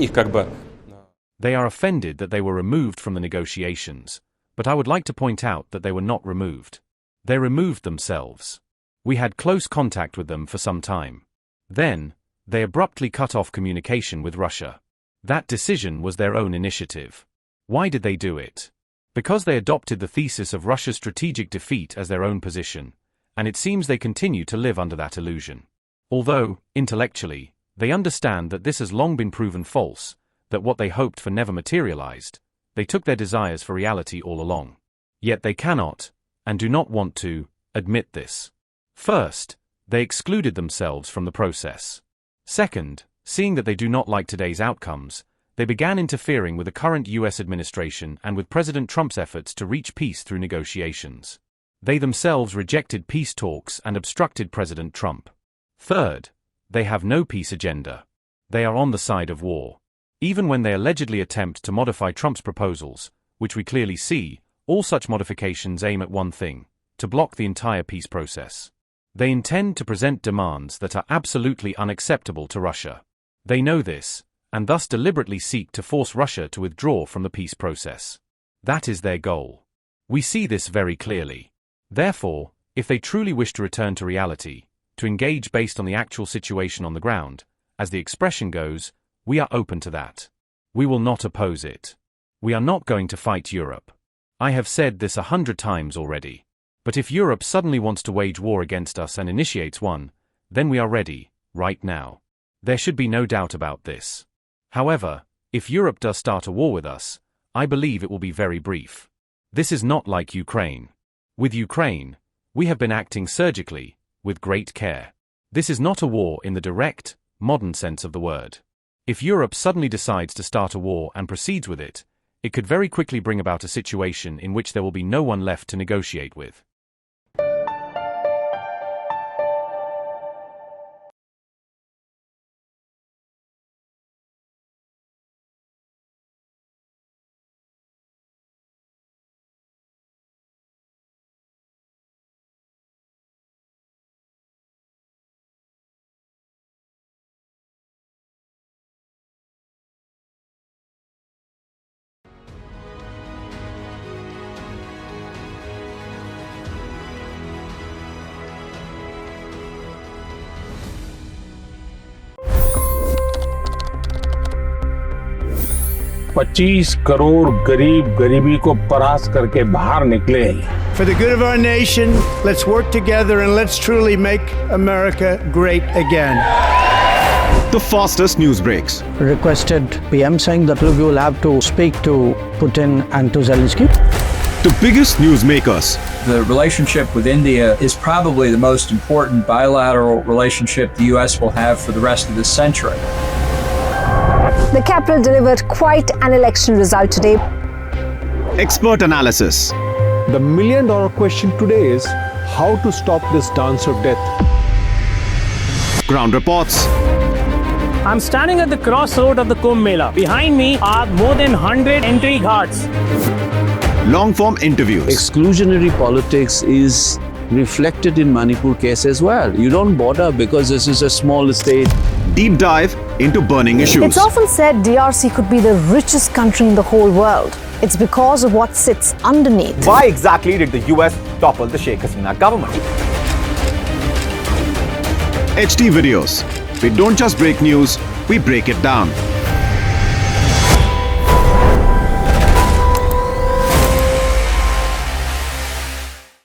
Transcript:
их как бы... They are offended that they were removed from the negotiations, but I would like to point out that they were not removed. They removed themselves. We had close contact with them for some time. Then, they abruptly cut off communication with Russia. That decision was their own initiative. Why did they do it? Because they adopted the thesis of Russia's strategic defeat as their own position, and it seems they continue to live under that illusion. Although, intellectually, they understand that this has long been proven false, that what they hoped for never materialized, they took their desires for reality all along. Yet they cannot, and do not want to, admit this. First, they excluded themselves from the process. Second, seeing that they do not like today's outcomes, they began interfering with the current US administration and with President Trump's efforts to reach peace through negotiations. They themselves rejected peace talks and obstructed President Trump. Third, they have no peace agenda. They are on the side of war. Even when they allegedly attempt to modify Trump's proposals, which we clearly see, all such modifications aim at one thing: to block the entire peace process. They intend to present demands that are absolutely unacceptable to Russia. They know this, and thus deliberately seek to force Russia to withdraw from the peace process. That is their goal. We see this very clearly. Therefore, if they truly wish to return to reality, to engage based on the actual situation on the ground, as the expression goes, we are open to that. We will not oppose it. We are not going to fight Europe. I have said this 100 times already. But if Europe suddenly wants to wage war against us and initiates one, then we are ready, right now. There should be no doubt about this. However, if Europe does start a war with us, I believe it will be very brief. This is not like Ukraine. With Ukraine, we have been acting surgically, with great care. This is not a war in the direct, modern sense of the word. If Europe suddenly decides to start a war and proceeds with it, it could very quickly bring about a situation in which there will be no one left to negotiate with. $25 crore गरीब गरीबी को परास्त करके बाहर निकले। For the good of our nation, let's work together and let's truly make America great again. The fastest news breaks. Requested PM saying that we will have to speak to Putin and to Zelensky. The biggest newsmakers. The relationship with India is probably the most important bilateral relationship the US will have for the rest of this century. The capital delivered quite an election result today. Expert analysis. The million-dollar question today is how to stop this dance of death. Ground reports. I'm standing at the crossroad of the Kumbh Mela. Behind me are more than 100 entry guards. Long-form interviews. Exclusionary politics is reflected in Manipur case as well. You don't bother because this is a small state. Deep dive into burning issues. It's often said DRC could be the richest country in the whole world. It's because of what sits underneath. Why exactly did the US topple the Sheikh Hasina government? HD videos. We don't just break news, we break it down.